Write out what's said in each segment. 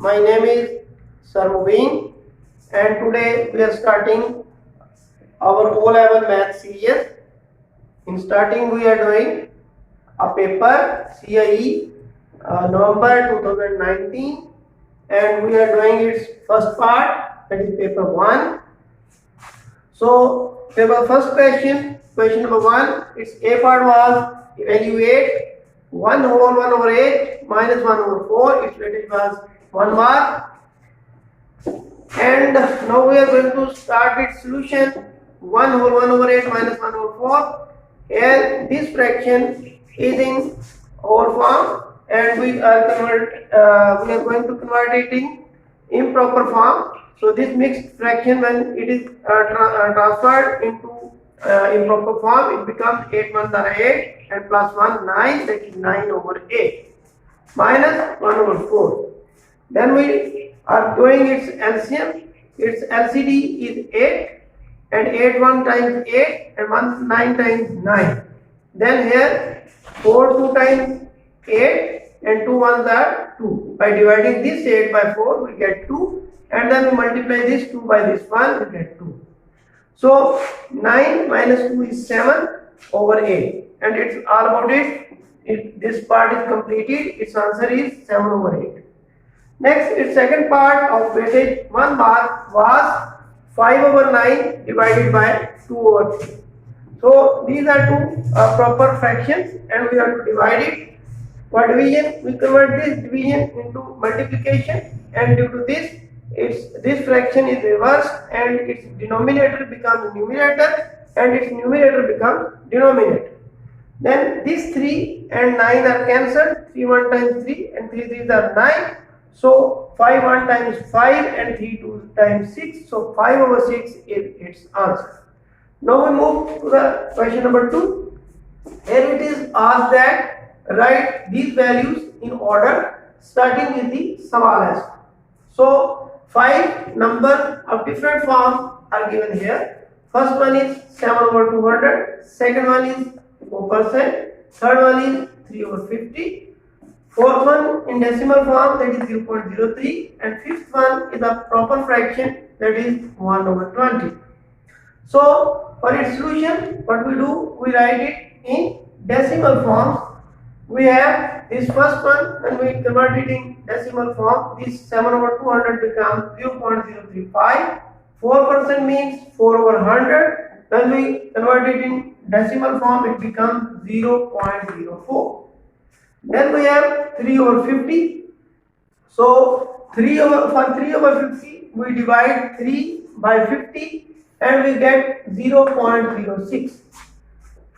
My name is Sarmubin and today we are starting our O-level math series. In starting we are doing a paper CIE November 2019 and we are doing its first part, that is paper 1. So paper first question number 1, its A part was evaluate 1 whole 1 over 8 minus 1 over 4, its weightage was 1 mark. And now we are going to start its solution. 1 whole 1 over 8 minus 1 over 4. Here this fraction is in whole form and we are going to convert it in improper form. So this mixed fraction, when it is transferred into improper form, it becomes 8 1 are 8 and plus 1 9, that is 9 over 8 minus 1 over 4. Then we are doing its LCM. Its LCD is 8 and 8 1 times 8 and 1 9 times 9. Then here 4 2 times 8 and 2 ones are 2. By dividing this 8 by 4 we get 2 and then we multiply this 2 by this 1 we get 2. So 9 minus 2 is 7 over 8 and it's all about it. This part is completed. Its answer is 7 over 8. Next, its second part of weightage 1 mark was 5 over 9 divided by 2 over 3. So these are two proper fractions and we have to divide it. For division, we convert this division into multiplication, and due to this fraction is reversed and its denominator becomes numerator and its numerator becomes denominator. Then these 3 and 9 are cancelled. 3 1 times 3 and 3 3s are 9. So 5 1 times 5 and 3 2 times 6. So 5 over 6 is its answer. Now we move to the question number 2. Here it is asked that write these values in order starting with the smallest. So 5 numbers of different forms are given here. First one is 7 over 200. Second one is 4%. Third one is 3 over 50. Fourth one in decimal form, that is 0.03, and fifth one is a proper fraction, that is 1 over 20. So for its solution, what we do, we write it in decimal forms. We have this first one, when we convert it in decimal form, this 7 over 200 becomes 0.035. 4% means 4 over 100. When we convert it in decimal form, it becomes 0.04. Then we have 3 over 50. So 3 over 50, we divide 3 by 50 and we get 0.06.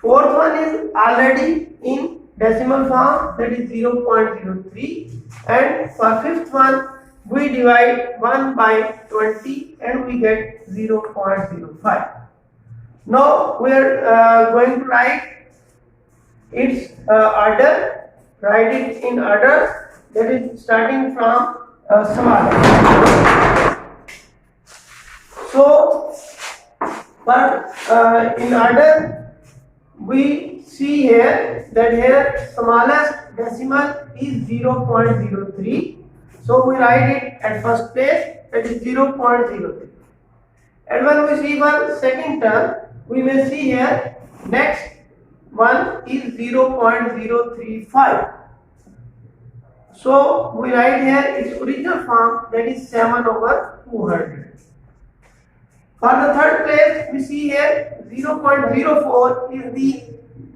Fourth one is already in decimal form, that is 0.03, and for fifth one we divide 1 by 20 and we get 0.05. Now we are going to write its order. Write it in order, that is starting from smallest. So, in order, we see here that here smallest decimal is 0.03. So we write it at first place, that is 0.03. And when we see for second term, we may see here next one is 0.035. So we write here its original form, that is 7 over 200. For the third place, we see here 0.04 is the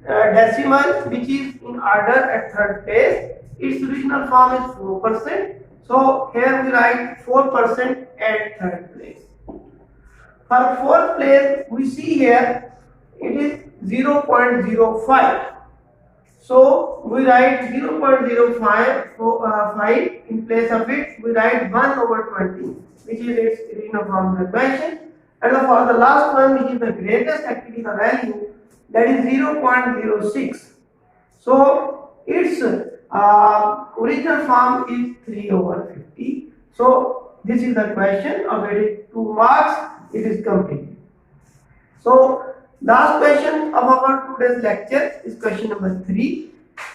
decimal which is in order at third place. Its original form is 4%. So here we write 4% at third place. For fourth place, we see here it is 0.05. So we write 0.05 in place of it. We write 1 over 20, which is its original form of the question. And for the last one, which is the greatest, actually the value, that is 0.06. So its original form is 3 over 50. So this is the question of it is 2 marks. It is complete. So last question of our today's lecture is question number 3.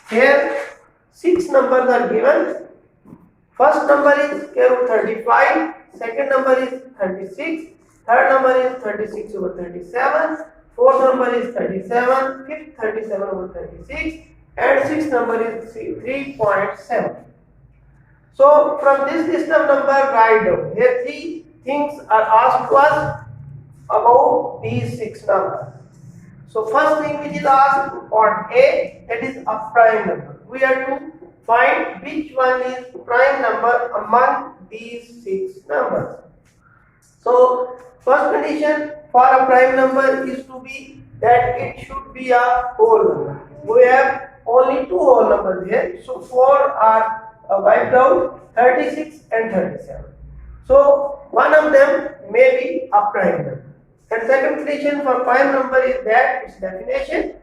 Here 6 numbers are given. First number is square root 35, second number is 36, third number is 36 over 37, fourth number is 37, fifth 37 over 36, and sixth number is 3.7. So from this list of number, write down. Here three things are asked to us about these six numbers. So first thing which is asked, part A, that is a prime number. We have to find which one is prime number among these six numbers. So first condition for a prime number is to be that it should be a whole number. We have only two whole numbers here, so four are wiped out, 36 and 37. So one of them may be a prime number. And second condition for prime number is that its definition.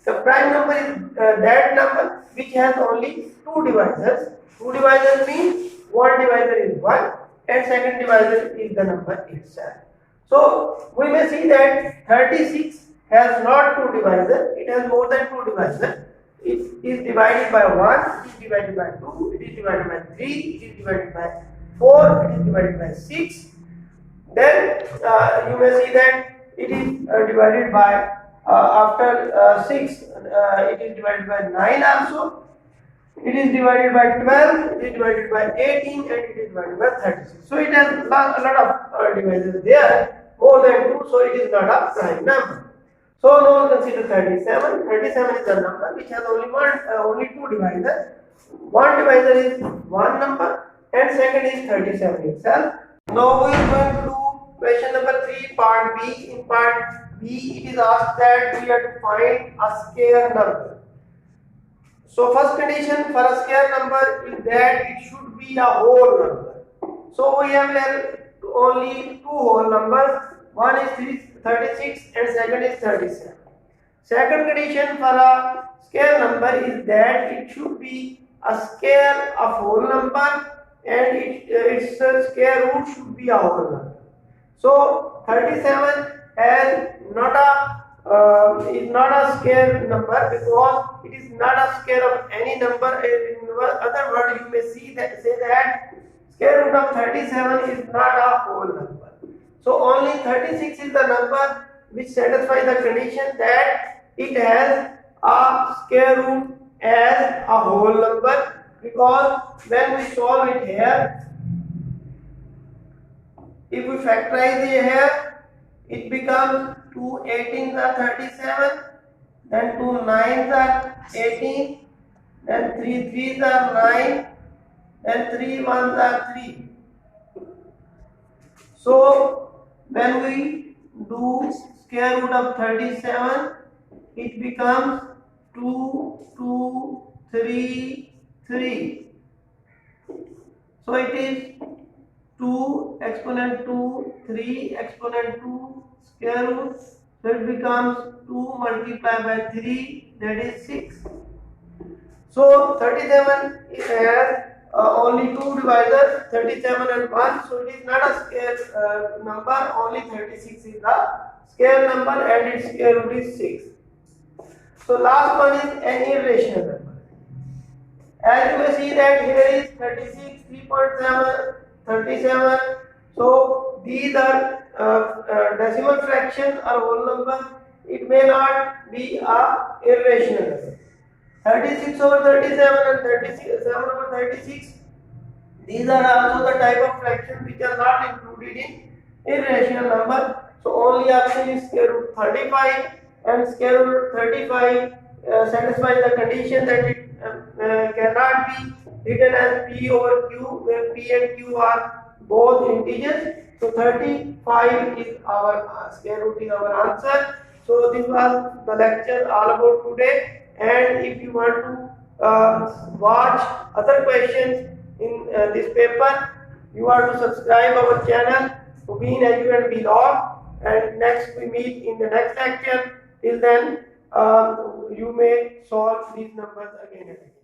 The prime number is that number which has only two divisors. Two divisors means one divisor is 1 and second divisor is the number itself. So we may see that 36 has not two divisors, it has more than two divisors. It is divided by 1, it is divided by 2, it is divided by 3, it is divided by 4, it is divided by 6. Then you may see that it is divided by after 6, it is divided by 9 also. It is divided by 12, it is divided by 18, and it is divided by 36. So it has a lot of divisors there, more than 2, so it is not a prime number. So now consider 37. 37 is a number which has only two divisors. One divisor is one number and second is 37 itself. Now we are going to do question number 3, part B. In part B, it is asked that we have to find a square number. So first condition for a square number is that it should be a whole number. So we have here only two whole numbers. One is 36 and second is 37. Second condition for a square number is that it should be a square of whole number and its square root should be a whole number. So 37 is not a square number because it is not a square of any number. In other words, you may say that square root of 37 is not a whole number. So only 36 is the number which satisfies the condition that it has a square root as a whole number, because when we solve it here, if we factorize it here, it becomes 2 18s are 37, then 2 9s are 18, then 3 3s are 9, then 3 1s are 3. So when we do square root of 37, it becomes 2 2 3 3. So it is 2 exponent 2 3 exponent 2 square root. So it becomes 2 multiplied by 3, that is 6. So 37 has only two divisors, 37 and 1, so it is not a square number. Only 36 is the square number and its square root is 6. So last one is an irrational number. As you may see that here is 36, 3.7, 37. So these are decimal fractions or whole numbers. It may not be a irrational number. 36 over 37 and 37 over 36. These are also the type of fractions which are not included in irrational number. So only option is square root 35, and square root 35 satisfies the condition that it cannot be written as p over q, where p and q are both integers. So 35 is our square root is our answer. So this was the lecture all about today. And if you want to watch other questions in this paper, you have to subscribe our channel, Mubin Edu and Vlog. And next we meet in the next lecture. Till then, you may solve these numbers again and again.